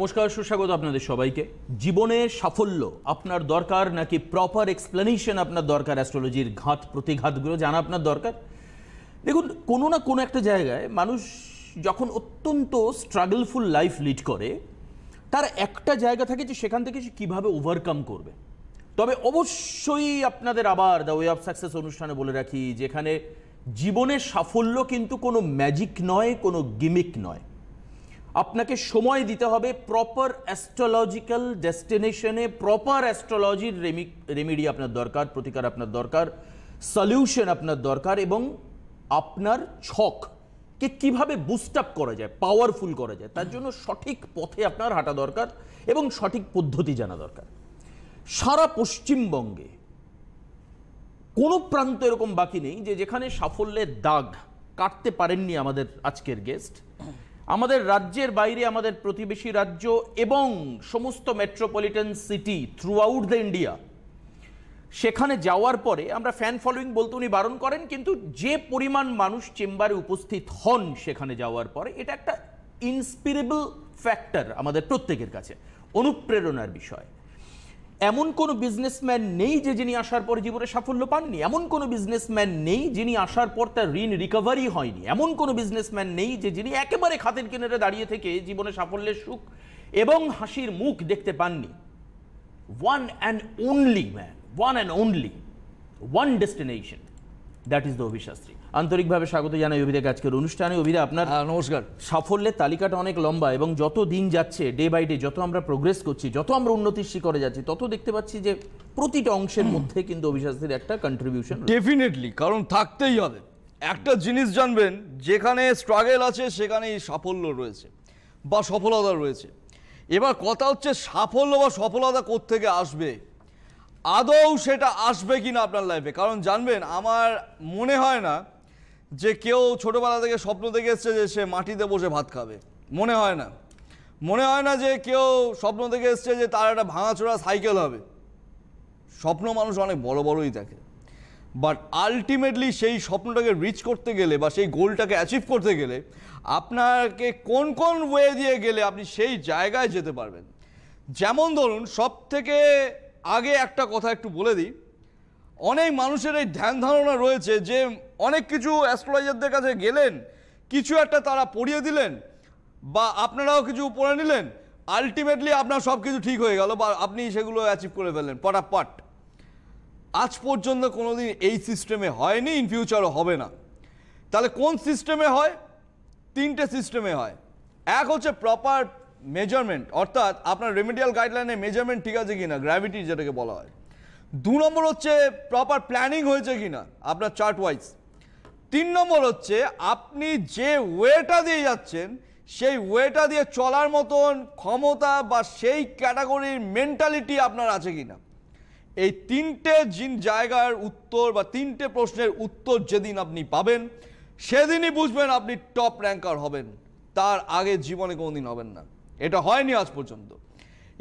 নমস্কার, সুস্বাগত আপনাদের সবাইকে। জীবনে সাফল্য আপনার দরকার নাকি প্রপার এক্সপ্লেনেশন আপনার দরকার? অ্যাস্ট্রোলজির ঘাত প্রতিঘাতগুলো জানা আপনার দরকার। দেখুন, কোনো না কোনো একটা জায়গায় মানুষ যখন অত্যন্ত স্ট্রাগলফুল লাইফ লিড করে, তার একটা জায়গা থাকে যে সেখান থেকে সে কীভাবে ওভারকাম করবে। তবে অবশ্যই আপনাদের আবার দ্য ওয়ে অফ সাকসেস অনুষ্ঠানে বলে রাখি, যেখানে জীবনের সাফল্য কিন্তু কোনো ম্যাজিক নয়, কোনো গিমিক নয়। আপনাকে সময় দিতে হবে, প্রপার অ্যাস্ট্রোলজিক্যাল ডেস্টিনেশনে প্রপার অ্যাস্ট্রোলজির রেমিডি আপনার দরকার, প্রতিকার আপনার দরকার, সলিউশন আপনার দরকার, এবং আপনার ছককে কিভাবে বুস্ট আপ করা যায়, পাওয়ারফুল করা যায়, তার জন্য সঠিক পথে আপনার হাঁটা দরকার এবং সঠিক পদ্ধতি জানা দরকার। সারা পশ্চিমবঙ্গে কোনো প্রান্ত এরকম বাকি নেই যে যেখানে সাফল্যের দাগ কাটতে পারেননি আমাদের আজকের গেস্ট। আমাদের রাজ্যের বাইরে, আমাদের প্রতিবেশী রাজ্য এবং সমস্ত metropolitan city through out the India, সেখানে যাওয়ার পরে আমরা ফ্যান ফলোয়িং বলতে উনি বারণ করেন, কিন্তু যে পরিমাণ মানুষ চেম্বারে উপস্থিত হন সেখানে যাওয়ার পরে, এটা একটা ইন্সপিরেবল ফ্যাক্টর আমাদের প্রত্যেকের কাছে, অনুপ্রেরণার বিষয়। এমন কোনো বিজনেসম্যান নেই যে যিনি আসার পর জীবনে সাফল্য পাননি, এমন কোনো বিজনেসম্যান নেই যিনি আসার পর তার ঋণ রিকভারি হয়নি, এমন কোনো বিজনেসম্যান নেই যে যিনি একেবারে খাতের কিনারে দাঁড়িয়ে থেকে জীবনে সাফল্যের সুখ এবং হাসির মুখ দেখতে পাননি। One and only man, one and only, one destination, that is the Abhi Shastri. আন্তরিকভাবে স্বাগত জানাই অভিদাকে আজকের অনুষ্ঠানে। অভিদা, আপনার নমস্কার। সাফল্যের তালিকাটা অনেক লম্বা এবং যত দিন যাচ্ছে, ডে বাই ডে যত আমরা প্রোগ্রেস করছি, যত আমরা উন্নতির শিখরে যাচ্ছি, তত দেখতে পাচ্ছি যে প্রতিটা অংশের মধ্যে কিন্তু অভিশাস্ত্রীর একটা কন্ট্রিবিউশন ডেফিনেটলি, কারণ থাকতেই হবে। একটা জিনিস জানবেন, যেখানে স্ট্রাগল আছে সেখানেই সাফল্য রয়েছে বা সফলতা রয়েছে। এবার কথা হচ্ছে সাফল্য বা সফলতা কোত্থেকে আসবে, আদৌ সেটা আসবে কিনা আপনার লাইফে। কারণ জানবেন, আমার মনে হয় না যে কেউ ছোটবেলা থেকে স্বপ্ন দেখে এসছে যে সে মাটিতে বসে ভাত খাবে। মনে হয় না। মনে হয় না যে কেউ স্বপ্ন দেখে এসছে যে তার একটা ভাঙাচোরা সাইকেল হবে। স্বপ্ন মানুষ অনেক বড় বড়ই দেখে, বাট আলটিমেটলি সেই স্বপ্নটাকে রিচ করতে গেলে বা সেই গোলটাকে অ্যাচিভ করতে গেলে আপনাকে কোন কোন ওয়ে দিয়ে গেলে আপনি সেই জায়গায় যেতে পারবেন। যেমন ধরুন, সব থেকে আগে একটা কথা একটু বলে দিই, অনেক মানুষের এই ধ্যান ধারণা রয়েছে যে অনেক কিছু অ্যাস্ট্রোলজারদের কাছে গেলেন, কিছু একটা তারা পড়িয়ে দিলেন বা আপনারাও কিছু পড়ে নিলেন, আলটিমেটলি আপনার সব কিছু ঠিক হয়ে গেল বা আপনি সেগুলো অ্যাচিভ করে ফেললেন পটাপট। আজ পর্যন্ত কোনোদিন এই সিস্টেমে হয়নি, ইন ফিউচারও হবে না। তাহলে কোন সিস্টেমে হয়? তিনটে সিস্টেমে হয়। এক হচ্ছে প্রপার মেজারমেন্ট, অর্থাৎ আপনার রেমেডিয়াল গাইডলাইনে মেজারমেন্ট ঠিক আছে কিনা, গ্র্যাভিটি যেটাকে বলা হয়। 2 নম্বর হচ্ছে প্রপার প্ল্যানিং হয়েছে কিনা আপনার চার্ট ওয়াইজ। 3 নম্বর হচ্ছে আপনি যে ওয়েটা দিয়ে যাচ্ছেন সেই ওয়েটা দিয়ে চলার মতন ক্ষমতা বা সেই ক্যাটাগরির মেন্টালিটি আপনার আছে কিনা। এই তিনটে জায়গার উত্তর বা তিনটে প্রশ্নের উত্তর যেদিন আপনি পাবেন, সেদিনই বুঝবেন আপনি টপ র্যাঙ্কার হবেন। তার আগে জীবনে কোনোদিন হবেন না। এটা হয়নি আজ পর্যন্ত।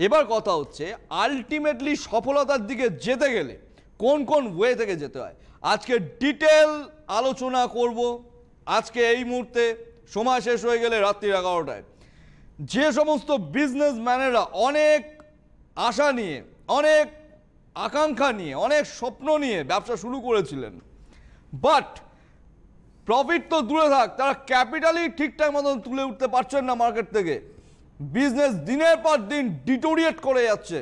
এবার কথা হচ্ছে আলটিমেটলি সফলতার দিকে যেতে গেলে কোন কোন ওয়ে থেকে যেতে হয়, আজকে ডিটেল আলোচনা করব। আজকে এই মুহূর্তে সময় শেষ হয়ে গেলে রাত্রি 11টায় যে সমস্ত বিজনেসম্যানেরা অনেক আশা নিয়ে, অনেক আকাঙ্ক্ষা নিয়ে, অনেক স্বপ্ন নিয়ে ব্যবসা শুরু করেছিলেন, বাট প্রফিট তো দূরে থাক, তারা ক্যাপিটালই ঠিকঠাক মতন তুলে উঠতে পারছেন না মার্কেট থেকে। বিজনেস দিনের পর দিন ডিটোরিয়েট করে যাচ্ছে,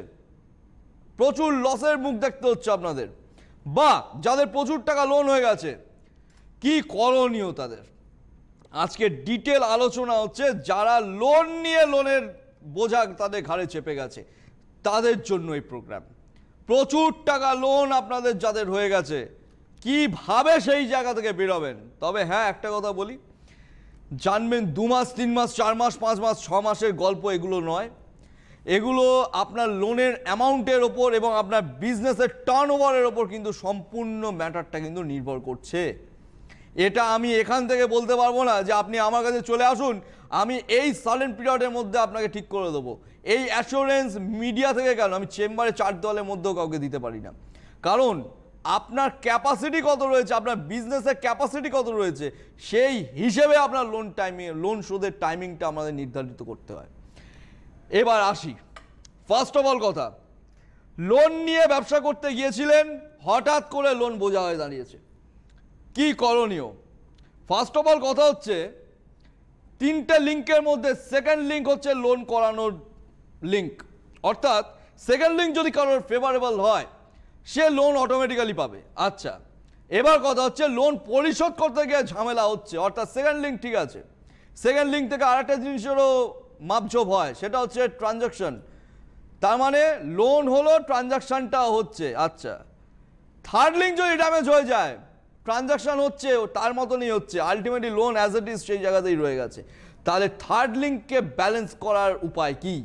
প্রচুর লসের মুখ দেখতে হচ্ছে আপনাদের। বা যাদের প্রচুর টাকা লোন হয়ে গেছে, কি করণীয় তাদের, আজকে ডিটেল আলোচনা হচ্ছে। যারা লোন নিয়ে লোনের বোঝা তাদের ঘাড়ে চেপে গেছে, তাদের জন্য এই প্রোগ্রাম। প্রচুর টাকা লোন আপনাদের যাদের হয়ে গেছে, কিভাবে সেই জায়গা থেকে বেরোবেন। তবে হ্যাঁ, একটা কথা বলি, জানবেন 2 মাস 3 মাস 4 মাস 5 মাস 6 মাসের গল্প এগুলো নয়। এগুলো আপনার লোনের অ্যামাউন্টের ওপর এবং আপনার বিজনেসের টার্নওভারের ওপর কিন্তু সম্পূর্ণ ম্যাটারটা কিন্তু নির্ভর করছে। এটা আমি এখান থেকে বলতে পারবো না যে আপনি আমার কাছে চলে আসুন, আমি এই সাইলেন্ট পিরিয়ডের মধ্যে আপনাকে ঠিক করে দেবো। এই অ্যাসুরেন্স মিডিয়া থেকে কেন, আমি চেম্বারে 4 দেওয়ালের মধ্যেও কাউকে দিতে পারি না। কারণ আপনার ক্যাপাসিটি কত রয়েছে, আপনার বিজনেসের ক্যাপাসিটি কত রয়েছে, সেই হিসেবে আপনার লোন শোধের টাইমিংটা আমাদের নির্ধারিত করতে হয়। এবার আসি ফার্স্ট অফ অল কথা, লোন নিয়ে ব্যবসা করতে গিয়েছিলেন, হঠাৎ করে লোন বোঝা হয়ে দাঁড়িয়েছে, কি করণীয়? ফার্স্ট অফ অল কথা হচ্ছে, তিনটে লিঙ্কের মধ্যে সেকেন্ড লিঙ্ক হচ্ছে লোন করানোর লিঙ্ক, অর্থাৎ সেকেন্ড লিঙ্ক যদি কারোর ফেভারেবল হয় সে লোন অটোমেটিক্যালি পাবে। আচ্ছা, এবার কথা হচ্ছে লোন পরিশোধ করতে গিয়ে ঝামেলা হচ্ছে, অর্থাৎ সেকেন্ড লিঙ্ক ঠিক আছে, সেকেন্ড লিঙ্ক থেকে আরেকটা জিনিসেরও মাপঝোপ হয়, সেটা হচ্ছে ট্রানজাকশন, তার মানে লোন হলো, ট্রানজাকশনটা হচ্ছে। আচ্ছা, থার্ড লিঙ্ক যদি ড্যামেজ হয়ে যায়, ট্রানজাকশন হচ্ছে তার মতনই হচ্ছে, ultimately loan as it is সেই জায়গাতেই রয়ে গেছে, তাহলে থার্ড লিঙ্ককে ব্যালেন্স করার উপায় কি?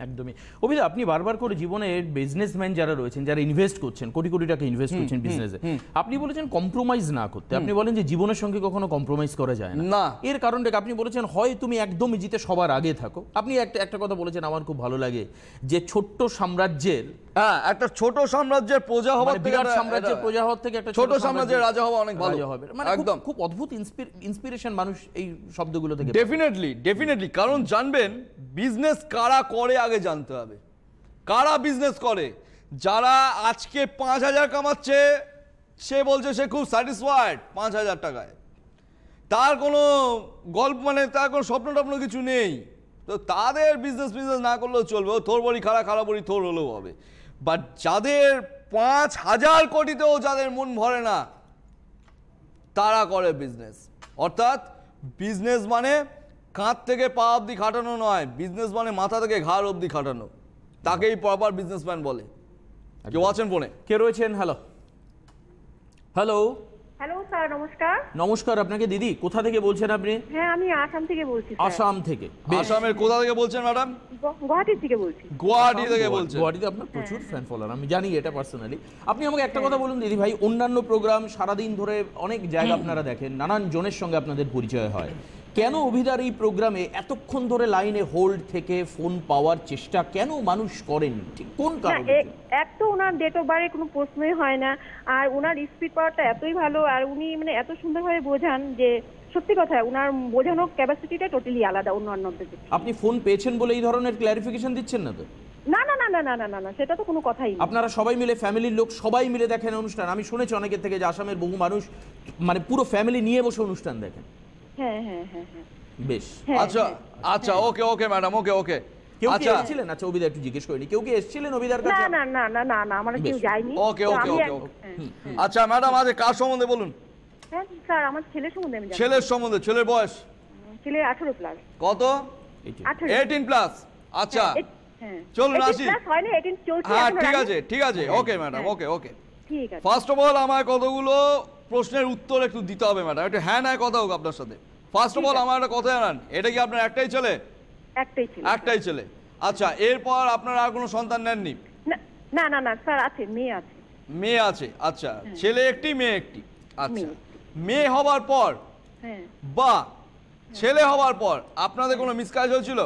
একদমই। অভিদা, আপনি বারবার করে জীবনে বিজনেসম্যান যারা রয়েছেন, যারা ইনভেস্ট করছেন, কোটি কোটি টাকা ইনভেস্ট করছেন বিজনেসে, আপনি বলেছেন কম্প্রোমাইজ না করতে, আপনি বলেন যে জীবনের সঙ্গে কখনো কম্প্রোমাইজ করা যায় না। এর কারণটা আপনি বলেছেন হয় তুমি একদমই জিতে সবার আগে থাকো। আপনি একটা কথা বলেছেন আমার খুব ভালো লাগে, যে ছোট্ট সাম্রাজ্যের, হ্যাঁ, একটা ছোট সাম্রাজ্যের প্রজা হওয়ার থেকে, বিরাট সাম্রাজ্যের প্রজা হওয়ার থেকে একটা ছোট সাম্রাজ্যের রাজা হওয়া অনেক ভালো হবে। মানে একদম খুব অদ্ভুত ইন্সপিরেশন মানুষ এই শব্দগুলো থেকে। ডেফিনেটলি, কারণ জানবেন বিজনেস কারা করে আগে জানতে হবে, কারা বিজনেস করে। যারা আজকে 5,000 কামাচ্ছে, সে বলছে সে খুব স্যাটিসফাইড 5,000 টাকায়, তার কোনো গল্প মানে তার কোনো স্বপ্ন টপ্ন কিছু নেই, তো তাদের বিজনেস না করলেও চলবে, ও থোর বড়ি খাড়া বড়ি থোর হলেও হবে। বাট যাদের 5,000 কোটিতেও যাদের মন ভরে না, তারা করে বিজনেস। অর্থাৎ বিজনেস মানে কাঁধ থেকে পা অবধি খাটানো নয়, বিজনেস মানে মাথা থেকে ঘাড় অবধি খাটানো, তাকেই প্রপার বিজনেসম্যান বলে। কেউ আছেন ফোনে? কে রয়েছেন? হ্যালো হ্যালো হ্যালো স্যার, নমস্কার। নমস্কার আপনাকে। দিদি, কোথা থেকে বলছেন আপনি? হ্যাঁ, আমি আসাম থেকে বলছি স্যার। আসাম থেকে? আসামের কোথা থেকে বলছেন ম্যাডাম? গুয়াহাটি থেকে বলছি। গুয়াহাটি থেকে বলছেন? গুয়াহাটিতে আপনার প্রচুর ফ্যান ফলোয়ার, আমি জানি এটা পার্সোনালি। আপনি আমাকে একটা কথা বলুন দিদি ভাই, অন্যান্য প্রোগ্রাম সারাদিন ধরে অনেক জায়গা আপনারা দেখেন, নানান জনের সঙ্গে আপনাদের পরিচয় হয়, কেন অভিদার এই প্রোগ্রামে এতক্ষণ ধরে লাইনে হোল্ড থেকে ফোন পাওয়ার চেষ্টা কেন মানুষ করেন, ঠিক কোন কারণে? এক তো ওনার ডেট অফ বারে কোনো প্রশ্নই হয় না, আর ওনার স্পিড পাওয়ারটা এতই ভালো, আর উনি মানে এত সুন্দরভাবে বোঝান যে সত্যি কথা, ওনার বোঝানোর ক্যাপাসিটিটা টোটালি আলাদা অন্যদের থেকে। আপনি ফোন পেয়েছেন বলে এই ধরনের ক্ল্যারিফিকেশন দিচ্ছেন না তো? না না না না না না না না, সেটা তো কোনো কথাই না। আপনারা সবাই মিলে, ফ্যামিলির লোক সবাই মিলে দেখেন অনুষ্ঠান? আমি শুনেছি অনেকের থেকে যে আসামের বহু মানুষ মানে পুরো ফ্যামিলি নিয়ে বসে অনুষ্ঠান দেখেন। হ্যাঁ হ্যাঁ হ্যাঁ হ্যাঁ। বেশ। আচ্ছা আচ্ছা, ওকে ম্যাডাম, ওকে। কেউ কি আচ্ছা এসেছিলেন? আচ্ছা অভিদা, একটু জিজ্ঞেস করিনি, কেউ কি এসেছিলেন অভিদার না কাছে? না না না না না, আমরা কেউ যাইনি। ওকে। হ্যাঁ। আচ্ছা ম্যাডাম, আজ কার সম্বন্ধে বলুন? হ্যাঁ স্যার, আমার ছেলের সম্বন্ধে আমি জানি। ছেলের সম্বন্ধে। ছেলের বয়স ছেলে 18 প্লাস। কত? 18 প্লাস। আচ্ছা হ্যাঁ, চলুন আসি। 18 হয়নি, 18 চলছে। হ্যাঁ এখনো ঠিক আছে ওকে ম্যাডাম, ওকে। ঠিক আছে। ফার্স্ট অফ অল আমার কতগুলো প্রশ্নের উত্তর একটু দিতে হবে ম্যাডাম, একটু হ্যাঁ না কথা হোক আপনার সাথে। ফার্স্ট অফ অল আমার একটা কথা জানান, এটা কি আপনার একটাই ছেলে? একটাই ছেলে। আচ্ছা, এরপর আপনার আর কোনো সন্তান নেননি? না না না স্যার, আছে, মেয়ে আছে। মেয়ে আছে। আচ্ছা, ছেলে একটি মেয়ে একটি। আচ্ছা, মেয়ে হবার পর বা ছেলে হবার পর আপনাদের কোনো মিসক্যারেজ হয়েছিল?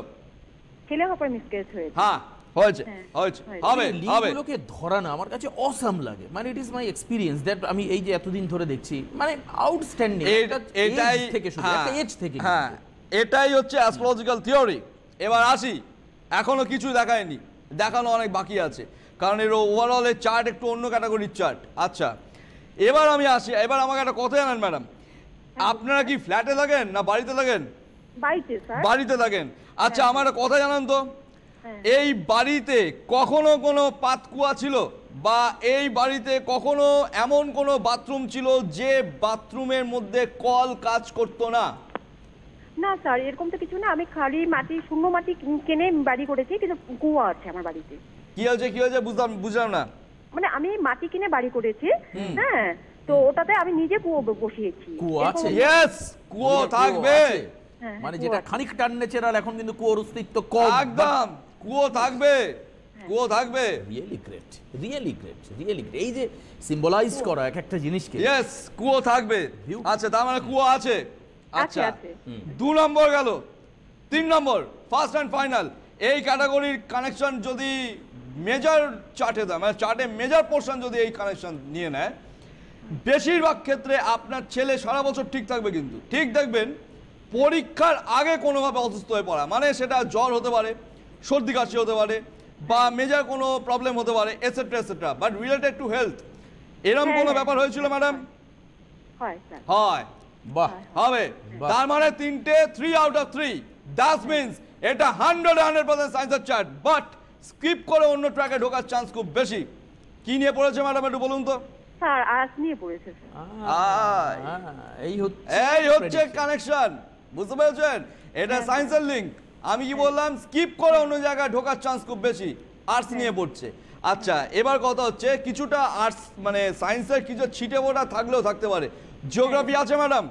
ছেলে হবার পর মিসক্যারেজ হয়েছে। হ্যাঁ হয়েছে। হবে। লিঙ্কগুলোকে ধরা না আমার কাছে অসাম লাগে, মানে it is my experience that আমি এই যে এতদিন ধরে দেখছি, মানে আউটস্ট্যান্ডিং। এটাই থেকে শুরু, একটা এজ থেকে। হ্যাঁ, এটাই হচ্ছে অ্যাস্ট্রোলজিক্যাল থিওরি। এবার আসি, এখনো কিছু দেখায়নি, দেখানো অনেক বাকি আছে, কারণ এর ওভারঅল এর চার্ট একটু অন্য ক্যাটাগরির চার্ট। আচ্ছা, এবার আমি আসি, এবার আমাকে একটা কথা জানান ম্যাডাম, আপনারা কি ফ্ল্যাটে থাকেন না বাড়িতে থাকেন? বাড়িতে স্যার। বাড়িতে থাকেন। আচ্ছা, আমার একটা কথা জানান তো, এই বাড়িতে কখনো কোনো পাতকুয়া ছিল, বা এই বাড়িতে কখনো এমন কোনো বাথরুম ছিল যে বাথরুমের মধ্যে কল কাজ করতো না? না স্যার, এরকম তো কিছু না, আমি খালি মাটি, শূন্য মাটি কিনে বাড়ি করেছি, কিন্তু কুয়া আছে আমার বাড়িতে। কি হয়েছে বুঝলাম না। মানে আমি মাটি কিনে বাড়ি করেছি, হ্যাঁ, তো ওটাতে আমি নিজে কুয়ো বসিয়েছি। কুয়ো আছে? ইয়েস, কুয়ো থাকবে, মানে যেটা খানিকটা ন্যাচারাল, এখন কিন্তু কুয়োর অস্তিত্ব কম। একদম কুয়ো থাকবে। Really great. এই যে সিম্বলাইজ করা এক একটা জিনিসকে। ইয়েস, কুয়ো থাকবে। আচ্ছা, তার মানে কুয়ো আছে। আচ্ছা, 2 নম্বর গেল। 3 নম্বর, ফার্স্ট অ্যান্ড ফাইনাল, এই ক্যাটাগরির কানেকশন যদি মেজর চার্টে দেয়, মানে চার্টে মেজর পোর্শন যদি এই কানেকশন নিয়ে নেয়, বেশিরভাগ ক্ষেত্রে আপনার ছেলে সারা বছর ঠিক থাকবে। কিন্তু ঠিক দেখবেন পরীক্ষার আগে কোনোভাবে অসুস্থ হয়ে পড়া, মানে সেটা জ্বর হতে পারে, সর্দি কাশি হতে পারে বা মেজর কোনো প্রবলেম হতে পারে etcetera etcetera, but related to health এরকম কোনো ব্যাপার হয়েছিল ম্যাডাম? হয় স্যার। হয়, বাহ, হবে। বাহ। তার মানে 3 আউট অফ 3, দ্যাট মিন্স এটা 100% সায়েন্সের চার্ট, বাট স্কিপ করে অন্য ট্র্যাকে ঢোকার চান্স খুব বেশি। কি নিয়ে পড়েছে ম্যাডাম একটু বলুন তো? স্যার আর্টস নিয়ে পড়েছে স্যার। আয়। এই এই হচ্ছে কানেকশন, বুঝতে পেরেছেন? এটা সায়েন্সের লিংক। আমি কি বললাম, স্কিপ করে অন্য জায়গায় ঢোকার চান্স খুব বেশি, আর্টস নিয়ে পড়ছে। আচ্ছা, এবার কথা হচ্ছে কিছুটা আর্টস মানে সায়েন্সের কিছু ছিটে ফোটা থাকলেও থাকতে পারে। জিওগ্রাফি আছে ম্যাডাম?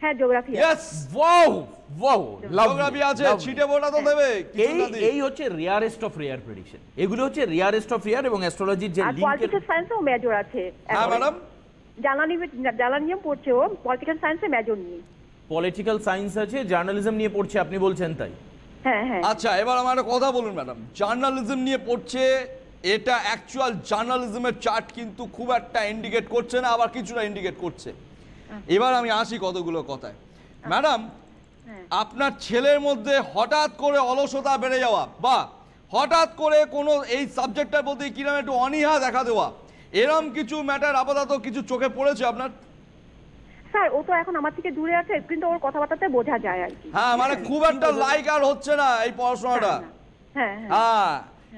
হ্যাঁ geography. Yes, wow wow, geography আছে, ছিটে ফোটা তো দেবে এই এই হচ্ছে রিয়ারেস্ট অফ রিয়ার প্রেডিকশন, এগুলো হচ্ছে রিয়ারেস্ট অফ রিয়ার এবং অ্যাস্ট্রোলজির যে আর লিংকের। পলিটিক্যাল সায়েন্সেও মেজর আছে। হ্যাঁ ম্যাডাম, জার্নালিজম পড়ছে ও, পলিটিক্যাল সায়েন্সে মেজর নিয়ে। পলিটিক্যাল সায়েন্স আছে, জার্নালিজম নিয়ে পড়ছে, আপনি বলছেন তাই? হ্যাঁ হ্যাঁ। আচ্ছা এবার আমার একটা কথা বলুন ম্যাডাম, জার্নালিজম নিয়ে পড়ছে, এটা অ্যাকচুয়াল জার্নালিজমের চার্ট কিন্তু খুব একটা ইন্ডিকেট করছে না, আবার কিছুটা ইন্ডিকেট করছে। এবার আমি আসি কতগুলো কথায়। ম্যাডাম, আপনার ছেলের মধ্যে হঠাৎ করে অলসতা বেড়ে যাওয়া বা হঠাৎ করে কোনো এই সাবজেক্টটার প্রতি কিরকম একটু অনীহা দেখা দেওয়া, এরম কিছু ম্যাটার আপাতত কিছু চোখে পড়েছে আপনার? স্যার ও তো এখন আমার থেকে দূরে আছে, কিন্তু ওর কথাবার্তাতে বোঝা যায় আর কি। হ্যাঁ, মানে খুব একটা লাইক আর হচ্ছে না এই পড়াশোনাটা। হ্যাঁ হ্যাঁ। হ্যাঁ,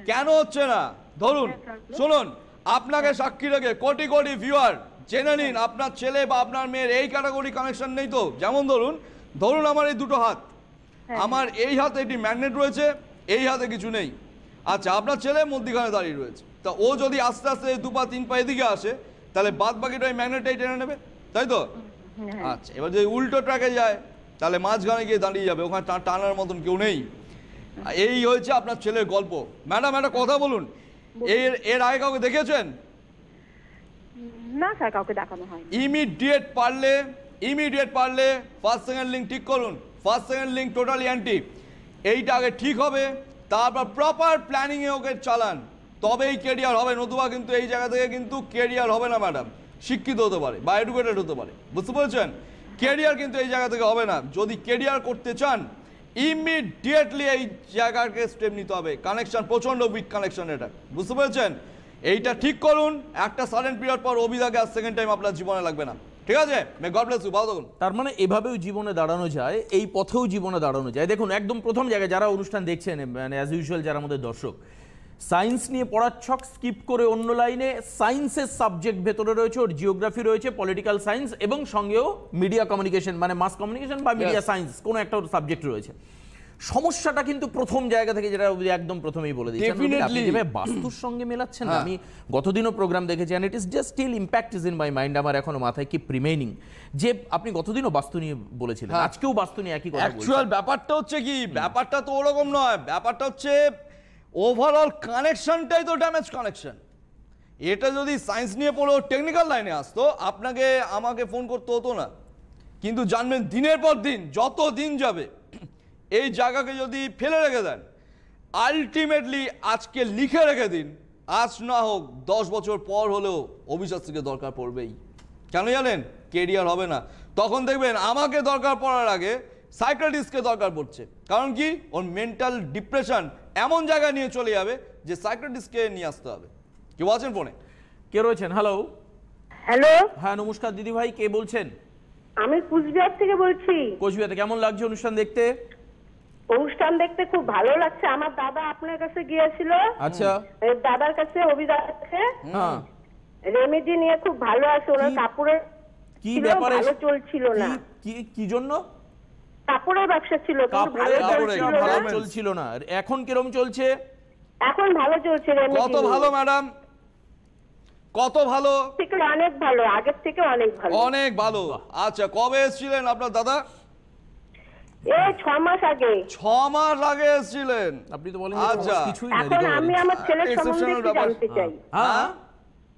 কেন হচ্ছে না? ধরুন, শুনুন, আপনাকে সাক্ষী রেখে কোটি কোটি ভিউয়ার জেনে নিন আপনার ছেলে বা আপনার মেয়ের এই ক্যাটাগরি কানেকশন নেই তো। যেমন ধরুন আমার এই দুটো হাত, আমার এই হাতে একটি ম্যাগনেট রয়েছে, এই হাতে কিছু নেই। আচ্ছা, আপনার ছেলে মধ্যিখানে দাঁড়িয়ে রয়েছে, তা ও যদি আস্তে আস্তে 2 পা 3 পা এদিকে আসে, তাহলে বাদ বাকিটা ওই ম্যাগনেটটাই টেনে নেবে, তাই তো? আচ্ছা, এবার যদি উল্টো ট্র্যাকে যায় তাহলে মাঝখানে গিয়ে দাঁড়িয়ে যাবে, ওখানে টানার মতন কেউ নেই। এই হয়েছে আপনার ছেলের গল্প। ম্যাডাম একটা কথা বলুন, এর আগে কাউকে দেখেছেন? না স্যার, কাউকে দেখানো হয়নি। ইমিডিয়েট পারলে ফার্স্ট সেকেন্ড লিঙ্ক ঠিক করুন। First second link totally anti, এইটা আগে ঠিক হবে, তারপর প্রপার প্ল্যানিং এ ওকে চালান, তবেই কেরিয়ার হবে। নতুবা কিন্তু এই জায়গা থেকে কিন্তু কেরিয়ার হবে না ম্যাডাম। শিক্ষিত হতে পারে বা এডুকেটেড হতে পারে, বুঝতে পেরেছেন? কেরিয়ার কিন্তু এই জায়গা থেকে হবে না। যদি কেরিয়ার করতে চান ইমিডিয়েটলি এই জায়গাকে স্টেপ নিতে হবে। কানেকশন প্রচন্ড উইক কানেকশন, এটা বুঝতে পেরেছেন? এইটা ঠিক করুন, একটা সাডেন পিরিয়ড পর অভিদাকে আর সেকেন্ড টাইম আপনার জীবনে লাগবে না, ঠিক আছে? মে গড ব্লেস ইউ, ভালো থাকুন। তার মানে এভাবেও জীবনে দাঁড়ানো যায়, এই পথেও জীবনে দাঁড়ানো যায়। দেখুন, একদম প্রথম জায়গায় যারা অনুষ্ঠান দেখছেন, মানে অ্যাজ ইউজুয়াল যারা আমাদের দর্শক, সায়েন্স নিয়ে পড়ার ছক স্কিপ করে অন্য লাইনে সায়েন্সের সাবজেক্ট ভেতরে রয়েছে, ওর জিওগ্রাফি রয়েছে, পলিটিক্যাল সায়েন্স এবং সঙ্গেও মিডিয়া কমিউনিকেশন মানে মাস কমিউনিকেশন বা মিডিয়া সায়েন্স কোনো একটা সাবজেক্ট রয়েছে। সমস্যাটা কিন্তু প্রথম জায়গা থেকে, যেটা একদম প্রথমেই বলে দিচ্ছেন, আপনি যেভাবে বাস্তুর সঙ্গে মেলাচ্ছেন না, আমি গতদিনও প্রোগ্রাম দেখেছি, and it is just still impact is in my mind, আমার এখনো মাথায় কি রিমেইনিং, যে আপনি গতদিনও বাস্তু নিয়ে বলেছিলেন, আজকেও বাস্তু নিয়ে একই কথা বলছেন। অ্যাকচুয়াল ব্যাপারটা হচ্ছে কি, ব্যাপারটা তো ওরকম নয়, ব্যাপারটা হচ্ছে ওভারঅল কানেকশনটাই তো ড্যামেজ কানেকশন। এটা যদি সায়েন্স নিয়ে পড়েও টেকনিক্যাল লাইনে আসতো, আপনাকে আমাকে ফোন করতে হতো না। কিন্তু জানবেন, দিনের পর দিন যত দিন যাবে এই জায়গাকে যদি ফেলে রেখে দেন, আলটিমেটলি আজকে লিখে রেখে দিন, আজ না হোক 10 বছর পর হলেও অভিশাস্ত্রীকে দরকার পড়বেই। কেন জানেন? কেরিয়ার হবে না। তখন দেখবেন আমাকে দরকার পড়ার আগে সাইকিয়াট্রিস্টকে দরকার পড়ছে। কারণ কি? ওর মেন্টাল ডিপ্রেশন এমন জায়গায় নিয়ে চলে যাবে যে সাইকিয়াট্রিস্টকে নিয়ে আসতে হবে। কেউ আছেন ফোনে? কে রয়েছেন? হ্যালো। হ্যালো, হ্যাঁ নমস্কার দিদি ভাই, কে বলছেন? আমি কুচবিহার থেকে বলছি। কোচবিহারে কেমন লাগছে অনুষ্ঠান দেখতে? অনুষ্ঠান দেখতে খুব ভালো লাগছে। আমার দাদা আপনার কাছে গিয়েছিল, আচ্ছা, দাদার কাছে, অভিদার কাছে, হ্যাঁ, রেমেডি নিয়ে খুব ভালো আছে। ওনার কাপড়ের কি ছিল, ব্যাপারে ভালো চলছিল না। কি জন্য? কাপড়ের ব্যবসা ছিল, কিন্তু ভালো চলছিল না। ভালো চলছিল না। এখন কিরকম চলছে? এখন ভালো চলছে। কত ভালো ম্যাডাম, কত ভালো, থেকে অনেক ভালো, আগের থেকে অনেক ভালো, অনেক ভালো। আচ্ছা, কবে এসেছিলেন আপনার দাদা? এই 6 মাস আগে। 6 মাস আগে এসেছিলেন? আপনি তো বলেন আচ্ছা, কিছুই না। এখন আমি আমার ছেলের সম্বন্ধে Exceptional একটু ব্যাপার। জানতে চাই। হ্যাঁ,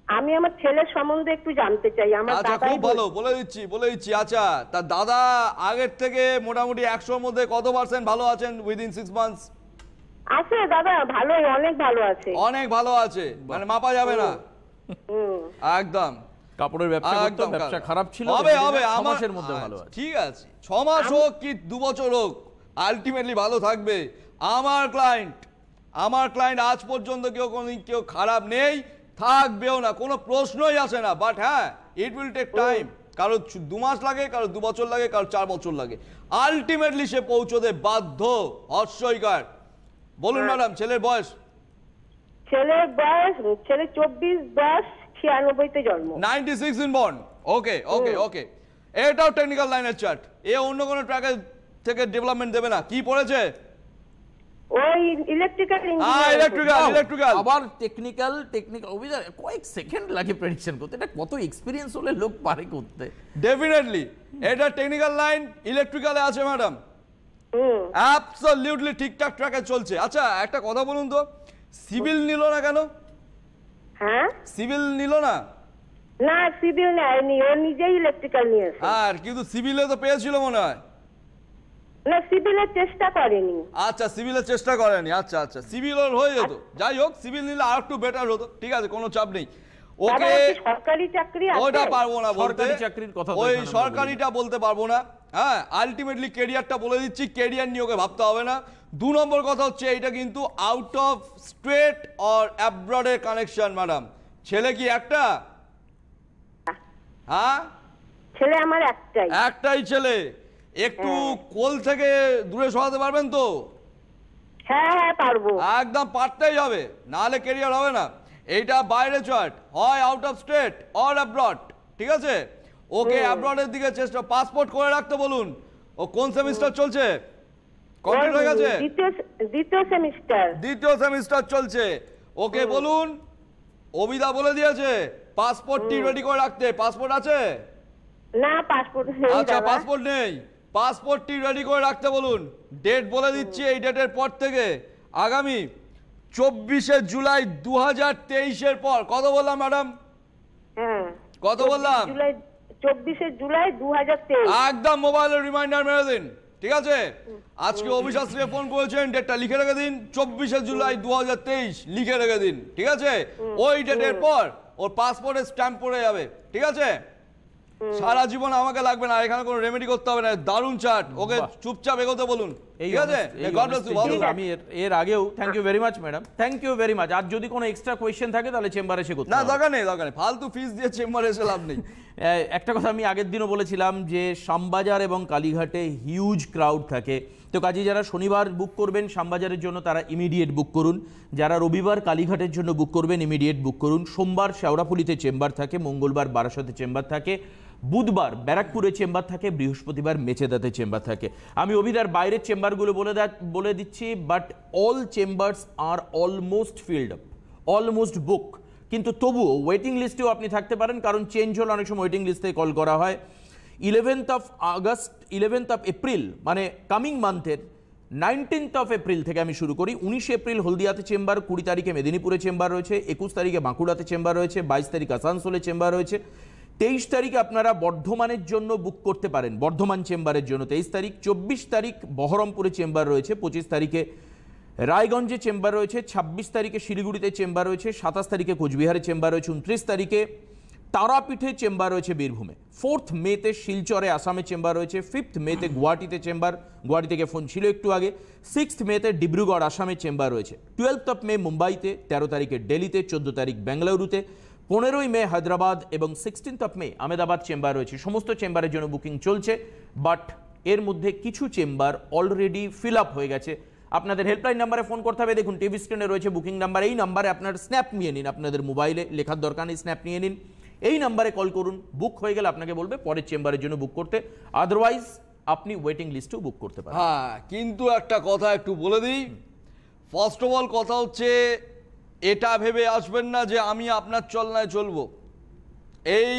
আমি আমার ছেলের সম্বন্ধে একটু জানতে চাই। আমার আচ্ছা, দাদাই খুব ভালো, বলে দিচ্ছি। আচ্ছা, তার দাদা আগের থেকে মোটামুটি 100-র মধ্যে কত পার্সেন্ট ভালো আছেন উইদিন 6 মান্থস? আছে দাদা, ভালো, অনেক ভালো আছে। অনেক ভালো আছে, মানে মাপা যাবে না একদম। কাপড়ের ব্যবসা করতো, একদম ব্যবসা খারাপ ছিল, হবে 6 মাসের মধ্যে ভালো আছে। ঠিক আছে, 6 মাস হোক কি 2 বছর হোক, আলটিমেটলি ভালো থাকবে। আমার ক্লায়েন্ট আমার ক্লায়েন্ট আজ পর্যন্ত কেউ খারাপ নেই, থাকবেও না, কোনো প্রশ্নই আসে না। বাট হ্যাঁ, ইট উইল টেক টাইম। কারো 2 মাস লাগে, কারো 2 বছর লাগে, কারো 4 বছর লাগে। আলটিমেটলি সে পৌঁছতে বাধ্য। অস্বীকার। বলুন ম্যাডাম, ছেলের বয়স? ছেলে 24/10/96 জন্ম। 96 ইন বর্ন। ওকে ওকে ওকে, এটাও টেকনিক্যাল লাইনের চার্ট। এ অন্য কোনো ট্র্যাকের থেকে ডেভেলপমেন্ট দেবে না। কি পড়েছে? ওই ইলেকট্রিক্যাল ইলেকট্রিক্যাল। আবার টেকনিক্যাল অভিযান, কয়েক সেকেন্ড লাগে প্রেডিকশন করতে। এটা কত এক্সপিরিয়েন্স হলে লোক পারে করতে। ডেফিনেটলি এটা টেকনিক্যাল লাইন, ইলেকট্রিক্যালে আছে ম্যাডাম। অ্যাবসলিউটলি ঠিকঠাক ট্র্যাকে চলছে। আচ্ছা একটা কথা বলুন তো, সিভিল নিল না কেন? হ্যাঁ, সিভিল নিল না? না সিভিল নেয়নি, ও নিজেই ইলেকট্রিক্যাল নিয়েছে। আর কিন্তু সিভিলে তো পেয়েছিল মনে হয়। না সিভিলের চেষ্টা করেনি। আচ্ছা সিভিলের চেষ্টা করেনি। আচ্ছা আচ্ছা, সিভিল ওর হয়ে যেত। যাই হোক, সিভিল নিলে আর একটু বেটার হতো। ঠিক আছে, কোনো চাপ নেই। ওকে, সরকারি চাকরি আছে? ওটা পারবো না বলতে, সরকারি চাকরির কথা তো ওই এখানে আমরা সরকারিটা বলতে পারবো না। হ্যাঁ, আলটিমেটলি কেরিয়ারটা বলে দিচ্ছি, কেরিয়ার নিয়ে ওকে ভাবতে হবে না। 2 নম্বর কথা হচ্ছে, এটা কিন্তু আউট অফ স্টেট অর অ্যাব্রডের কানেকশন ম্যাডাম। ছেলে কি একটা? হ্যাঁ, ছেলে আমার একটাই ছেলে। একটু কোল থেকে দূরে সরাতে পারবেন তো? হ্যাঁ হ্যাঁ পারবো। একদম পারতেই হবে, নাহলে কেরিয়ার হবে না। এইটা বাইরে চার্ট, হয় out of state or abroad. ঠিক আছে, ওকে অ্যাব্রডের দিকে চেষ্টা। পাসপোর্ট করে রাখতে বলুন। ও কোন সেমিস্টার চলছে? কমপ্লিট হয়ে গেছে? দ্বিতীয় সেমিস্টার। দ্বিতীয় সেমিস্টার চলছে। ওকে বলুন, অবিদা বলে দিয়েছে পাসপোর্টটি রেডি করে রাখতে। পাসপোর্ট আছে? না পাসপোর্ট নেই। আচ্ছা পাসপোর্ট নেই, পাসপোর্টটি রেডি করে রাখতে বলুন। ডেট বলে দিচ্ছি, এই ডেটের পর থেকে আগামী 24শে জুলাই 2023-এর পর। কত বললাম ম্যাডাম? হ্যাঁ, কত বললাম? 24শে জুলাই 2023। একদম মোবাইলের রিমাইন্ডার মেরে দিন। ঠিক আছে, আজকে অভিশাস্ত্রী ফোন করেছেন, ডেটটা লিখে রেখে দিন। 24শে জুলাই 2023 লিখে রেখে দিন। ঠিক আছে, ওই ডেটের পর ওর পাসপোর্টে স্ট্যাম্প পড়ে যাবে। ঠিক আছে, সারা জীবন আমাকে লাগবে না, এখানে কোনো রেমেডি করতে হবে না। দারুণ চার্ট, ওকে চুপচাপ এগোতে বলুন। ঠিক আছে, গড ব্লেস ইউ। আমি এর আগেও thank you very much madam, thank you very much. আর যদি কোনো এক্সট্রা কোয়েশ্চেন থাকে তাহলে চেম্বারে এসে করতে না, হবে। দরকার নেই, দরকার নেই, ফালতু ফিস দিয়ে চেম্বারে এসে লাভ নেই। একটা কথা আমি আগের দিনও বলেছিলাম যে শ্যামবাজার এবং কালীঘাটে হিউজ ক্রাউড থাকে। তো কাজে যারা শনিবার বুক করবেন শ্যামবাজারের জন্য তারা ইমিডিয়েট বুক করুন। যারা রবিবার কালীঘাটের জন্য বুক করবেন ইমিডিয়েট বুক করুন। সোমবার শেওড়াফুলিতে চেম্বার থাকে, মঙ্গলবার বারাসতে চেম্বার থাকে, বুধবার ব্যারাকপুরে চেম্বার থাকে, বৃহস্পতিবার মেচেদাতে চেম্বার থাকে। আমি অভিদার বাইরের চেম্বারগুলো বলে দিচ্ছি, but all chambers are almost filled up, almost book. কিন্তু তবুও ওয়েটিং লিস্টেও আপনি থাকতে পারেন, কারণ চেঞ্জ হলে অনেক সময় ওয়েটিং লিস্টে কল করা হয়। 11th অফ এপ্রিল মানে কামিং মান্থের 19th অফ এপ্রিল থেকে আমি শুরু করি। 19 এপ্রিল হলদিয়াতে চেম্বার, 20 তারিখে মেদিনীপুরে চেম্বার রয়েছে, 21 তারিখে বাঁকুড়াতে চেম্বার রয়েছে, 22 তারিখ আসানসোলে চেম্বার রয়েছে, 23 তারিখে আপনারা বর্ধমানের জন্য বুক করতে পারেন, বর্ধমান চেম্বারের জন্য 23 তারিখ। 24 তারিখ বহরমপুরে চেম্বার রয়েছে, 25 তারিখে রায়গঞ্জে চেম্বার রয়েছে, 26 তারিখে শিলিগুড়িতে চেম্বার রয়েছে, 27 তারিখে কোচবিহারে চেম্বার রয়েছে, 29 তারিখে তারাপীঠে চেম্বার রয়েছে বীরভূমে, 4th মেতে শিলচরে আসামে চেম্বার রয়েছে, 5th মেতে গুয়াহাটিতে চেম্বার, গুয়াহাটি থেকে ফোন ছিল একটু আগে, 6th মেতে ডিব্রুগড় আসামে চেম্বার রয়েছে, 12th অফ মে মুম্বাইতে, 13 তারিখে দিল্লিতে, 14 তারিখ বেঙ্গালুরুতে, 15ই মে হায়দ্রাবাদ এবং 16th of May Ahmedabad chamber রয়েছে। সমস্ত চেম্বারের জন্য বুকিং চলছে, বাট এর মধ্যে কিছু চেম্বার অলরেডি ফিল আপ হয়ে গেছে। আপনাদের হেল্পলাইন নাম্বারে ফোন করতে হবে। দেখুন টিভি স্ক্রিনে রয়েছে বুকিং নাম্বার, এই নাম্বারে আপনার স্ন্যাপ নিয়ে নিন, আপনাদের মোবাইলে লেখার দরকার নেই, স্ন্যাপ নিয়ে নিন, এই নাম্বারে কল করুন। বুক হয়ে গেলে আপনাকে বলবে পরের চেম্বারের জন্য বুক করতে, আদারওয়াইজ আপনি ওয়েটিং লিস্টেও বুক করতে পারেন। হ্যাঁ, কিন্তু একটা কথা একটু বলে দিই। ফার্স্ট অফ অল কথা হচ্ছে, এটা ভেবে আসবেন না যে আমি আপনার চলনায় চলবো। এই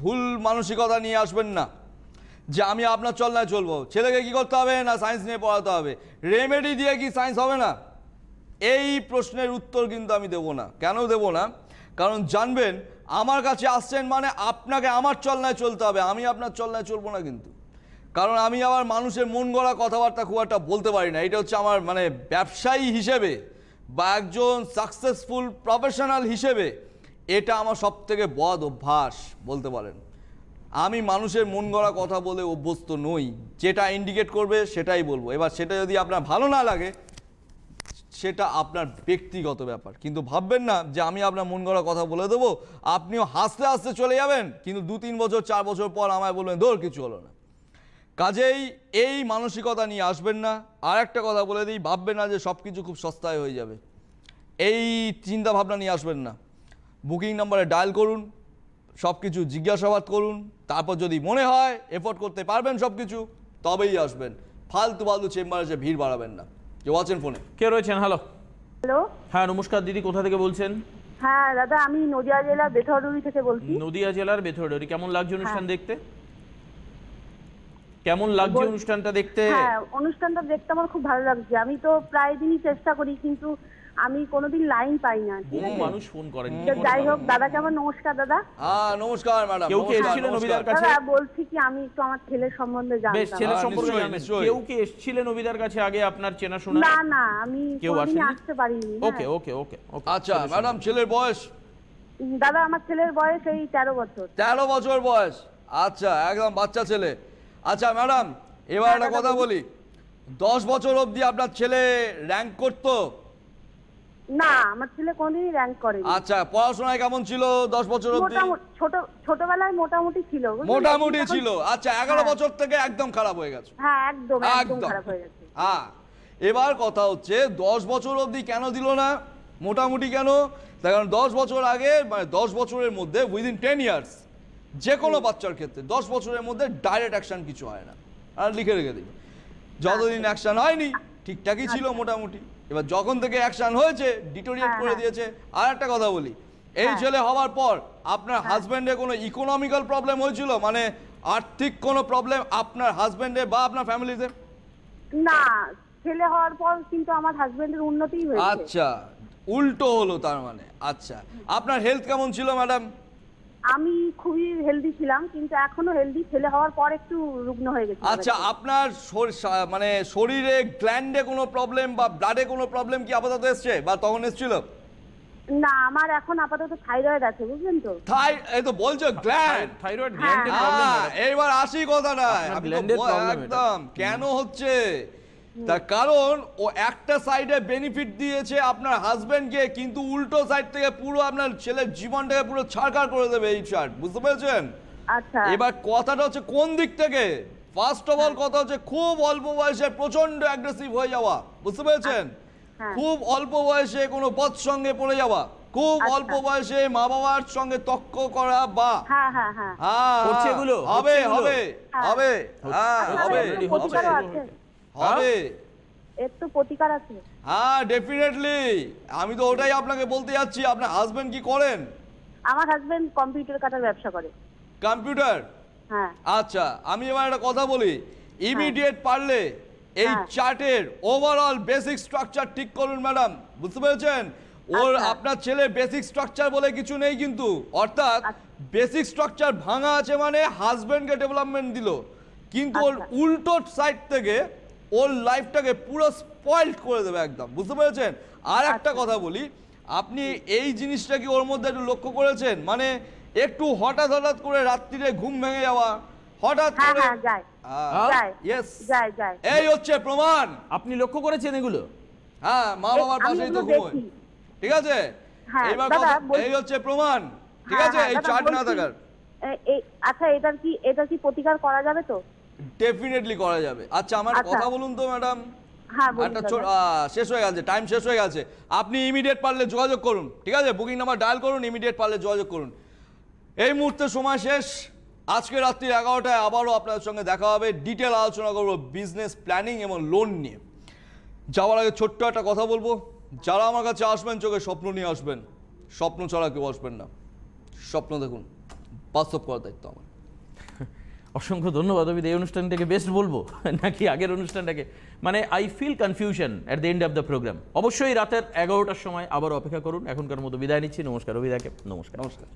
ভুল মানসিকতা নিয়ে আসবেন না যে আমি আপনার চলনায় চলবো। ছেলেকে কি করতে হবে না, সায়েন্স নিয়ে পড়াতে হবে। রেমেডি দিয়ে কি সায়েন্স হবে না? এই প্রশ্নের উত্তর কিন্তু আমি দেবো না। কেন দেবো না? কারণ জানবেন আমার কাছে আসছেন মানে আপনাকে আমার চলনায় চলতে হবে, আমি আপনার চলনায় চলবো না কিন্তু। কারণ আমি আবার মানুষের মন গড়া কথাবার্তা খুব একটা বলতে পারি না। এটা হচ্ছে আমার মানে ব্যবসায়ী হিসেবে বা একজন সাকসেসফুল প্রফেশনাল হিসেবে এটা আমার সব থেকে বদ অভ্যাস বলতে পারেন। আমি মানুষের মন গড়া কথা বলে অভ্যস্ত নই। যেটা ইন্ডিকেট করবে সেটাই বলবো। এবার সেটা যদি আপনার ভালো না লাগে সেটা আপনার ব্যক্তিগত ব্যাপার, কিন্তু ভাববেন না যে আমি আপনার মন গড়া কথা বলে দেবো, আপনিও হাসতে হাসতে চলে যাবেন, কিন্তু 2-3 বছর 4 বছর পর আমায় বলবেন ধর কিছু হলো না। কাজেই এই মানসিকতা নিয়ে আসবেন না। আর একটা কথা বলে দিই, ভাববেন না যে সব কিছু খুব সস্তায় হয়ে যাবে, এই চিন্তা ভাবনা নিয়ে আসবেন না। বুকিং নাম্বারে ডায়াল করুন, সব কিছু জিজ্ঞাসাবাদ করুন, তারপর যদি মনে হয় এফোর্ড করতে পারবেন সব কিছু, তবেই আসবেন। ফালতু চেম্বারে যে ভিড় বাড়াবেন না। কেউ আছেন ফোনে? কে রয়েছেন? হ্যালো। হ্যালো, হ্যাঁ নমস্কার দিদি, কোথা থেকে বলছেন? হ্যাঁ দাদা, আমি নদিয়া জেলার বেথরডুবি থেকে বলছি। নদিয়া জেলার বেথরডুবি। কেমন লাগছে অনুষ্ঠান দেখতে? কেমন লাগছে অনুষ্ঠানটা দেখতে? হ্যাঁ, অনুষ্ঠানটা দেখতে আমার খুব ভালো লাগছে। আমি তো প্রায় দিনই চেষ্টা করি, কিন্তু আমি কোনোদিন লাইন পাই না। বহু মানুষ ফোন করেন। তো যাই হোক, দাদাকে আমার নমস্কার। দাদা নমস্কার ম্যাডাম। কেউ কি এসেছিলেন নবিদার কাছে? দাদা বলছি কি, আমি একটু আমার ছেলের সম্বন্ধে বেশ, জানতাম। ছেলের সম্পর্কে নিশ্চয়ই, জানেন? নিশ্চয়ই। কেউ কি এসেছিলেন নবিদার কাছে আগে আপনার চেনা শোনা? না না, আমি কেউ কোনোদিন আসেনি? আসতে পারিনি। ওকে ওকে ওকে ওকে। আচ্ছা ম্যাডাম, ছেলের বয়স? দাদা, আমার ছেলের বয়স এই 13 বছর। 13 বছর বয়স। আচ্ছা, একদম বাচ্চা ছেলে। আচ্ছা ম্যাডাম, এবার একটা কথা বলি, 10 বছর অবধি আপনার ছেলে র্যাঙ্ক করতো? না, আমার ছেলে কোনোদিনই র্যাঙ্ক করেনি। আচ্ছা, পড়াশোনায় কেমন ছিল 10 বছর অবধি? মোটামুটি ছোটবেলায় মোটামুটি ছিল, বুঝলেন? মোটামুটি এখন- ছিল। আচ্ছা, 11 বছর থেকে একদম খারাপ হয়ে গেছে? হ্যাঁ, একদম একদম। খারাপ হয়ে গেছে। হ্যাঁ, এবার কথা হচ্ছে 10 বছর অবধি কেন দিল না, মোটামুটি কেন? তার কারণ 10 বছর আগে, মানে 10 বছরের মধ্যে, উইদিন 10 ইয়ার্স, যে কোনো বাচ্চার ক্ষেত্রে 10 বছরের মধ্যে ডাইরেক্ট অ্যাকশন কিছু হয় না। আর লিখে রেখে দিই, যতদিন অ্যাকশন হয়নি ঠিকঠাকই ছিল মোটামুটি। এবার যখন থেকে অ্যাকশন হয়েছে, ডিটোরিয়েট করে দিয়েছে। আর একটা কথা বলি, এই ছেলে হওয়ার পর আপনার হাজবেন্ডের কোনো ইকোনমিক্যাল প্রবলেম হয়েছিল, মানে আর্থিক কোনো প্রবলেম আপনার হাজবেন্ডের বা আপনার ফ্যামিলিতে? না, ছেলে হওয়ার পর কিন্তু আমার হাজবেন্ডের উন্নতি হয়েছে। আচ্ছা, উল্টো হলো তার মানে। আচ্ছা, আপনার হেলথ কেমন ছিল ম্যাডাম? আমি খুবই হেলদি ছিলাম, কিন্তু এখনো হেলদি। ছেলে হওয়ার পর একটু রুগ্ন হয়ে গেছে। আচ্ছা, আপনার মানে শরীরে গ্ল্যান্ডে কোনো প্রবলেম বা ব্লাডে কোনো প্রবলেম কি আপাতত এসছে বা তখন এসেছিল? না, আমার এখন আপাতত থাইরয়েড আছে, বুঝলেন তো? এই তো বলছো গ্ল্যান্ড। Thyroid গ্ল্যান্ডের problem. এইবার আসি কথাটা, আপনার আমি তো gland-এর problem এটা। একদম কেন হচ্ছে, তার কারণ ও একটা সাইডে বেনিফিট দিয়েছে আপনার হাজবেন্ডকে, কিন্তু উল্টো সাইড থেকে পুরো আপনার ছেলের জীবনটাকে পুরো ছাড়খাড় করে দেবে এই চার্ট, বুঝতে পেরেছেন? আচ্ছা। এবার কথাটা হচ্ছে কোন দিক থেকে? ফার্স্ট অফ অল কথা হচ্ছে খুব অল্প বয়সে প্রচন্ড অ্যাগ্রেসিভ হয়ে যাওয়া, বুঝতে পেরেছেন? হ্যাঁ। খুব অল্প বয়সে কোনো বদ সঙ্গে পড়ে যাওয়া, খুব আচ্ছা। অল্প বয়সে মা বাবার সঙ্গে তর্ক করা, বা হ্যাঁ হ্যাঁ হ্যাঁ। হচ্ছে এগুলো? হবে হচ্ছে এগুলো? হবে হবে, হ্যাঁ আচ্ছা, হবে এর already প্রতিকারও হচ্ছে। আছে? হবে, এর তো প্রতিকার আছে। হ্যাঁ ডেফিনেটলি। আমি তো ওটাই আপনাকে বলতে যাচ্ছি। আপনার হাজবেন্ড কি করেন? আমার হাজবেন্ড কম্পিউটার কাটার ব্যবসা করে। কম্পিউটার? হ্যাঁ। আচ্ছা, আমি এবার একটা কথা বলি, ইমিডিয়েট পারলে এই হ্যাঁ। চার্টের ওভারঅল বেসিক স্ট্রাকচার ঠিক করুন ম্যাডাম, বুঝতে পেরেছেন? ওর আচ্ছা। আপনার ছেলে বেসিক স্ট্রাকচার বলে কিছু নেই, কিন্তু অর্থাৎ আচ্ছা। বেসিক স্ট্রাকচার ভাঙা আছে মানে হাজবেন্ডকে ডেভেলপমেন্ট দিল, কিন্তু ওর আচ্ছা। উল্টো সাইড থেকে ওর লাইফটাকে পুরো স্পয়েলড করে দেবে একদম, বুঝতে পেরেছেন? আর একটা আচ্ছা। কথা বলি, আপনি এই জিনিসটা কি ওর মধ্যে একটু লক্ষ্য করেছেন? মানে একটু হঠাৎ হঠাৎ করে রাত্রিরে ঘুম ভেঙে যাওয়া, হঠাৎ হ্যাঁ করে। হ্যাঁ, যায় যায় ইয়েস, যায়। এই হচ্ছে প্রমাণ। আপনি লক্ষ্য করেছেন এগুলো? হ্যাঁ, মা বাবার আমি পাশেই তো এগুলো ঘুমোয়, দেখি। ঠিক আছে? হ্যাঁ, এইবার দাদা, কথা, এই হচ্ছে প্রমাণ, ঠিক হ্যাঁ, আছে? হ্যাঁ, এই দাদা, চার্ট না বলছি, থাকার। আচ্ছা, এটার কি প্রতিকার করা যাবে তো? ডেফিনেটলি করা যাবে। আচ্ছা, আমার আচ্ছা। কথা বলুন তো ম্যাডাম। হ্যাঁ, বলুন একটা দাদা। শেষ হয়ে গেছে, টাইম শেষ হয়ে গেছে। আপনি ইমিডিয়েট পারলে যোগাযোগ করুন, ঠিক আছে? বুকিং নাম্বার ডায়াল করুন, ইমিডিয়েট পারলে যোগাযোগ করুন। এই মুহূর্তে সময় শেষ। আজকে রাত্রি 11টায় আবারও আপনাদের সঙ্গে দেখা হবে। ডিটেল আলোচনা করবো বিজনেস প্ল্যানিং এবং লোন নিয়ে। যাওয়ার আগে ছোট্ট একটা কথা বলবো, যারা আমার কাছে আসবেন চোখে স্বপ্ন নিয়ে আসবেন, স্বপ্ন ছাড়া কেউ আসবেন না। স্বপ্ন দেখুন, বাস্তব করার দায়িত্ব আমার। অসংখ্য ধন্যবাদ অভিদ। এই অনুষ্ঠানটাকে বেস্ট বলবো নাকি আগের অনুষ্ঠানটাকে? মানে I feel confusion at the end of the programme. অবশ্যই রাতের 11টার সময় আবার অপেক্ষা করুন। এখনকার মতো বিদায় নিচ্ছি। নমস্কার অভিদাকে। নমস্কার। নমস্কার।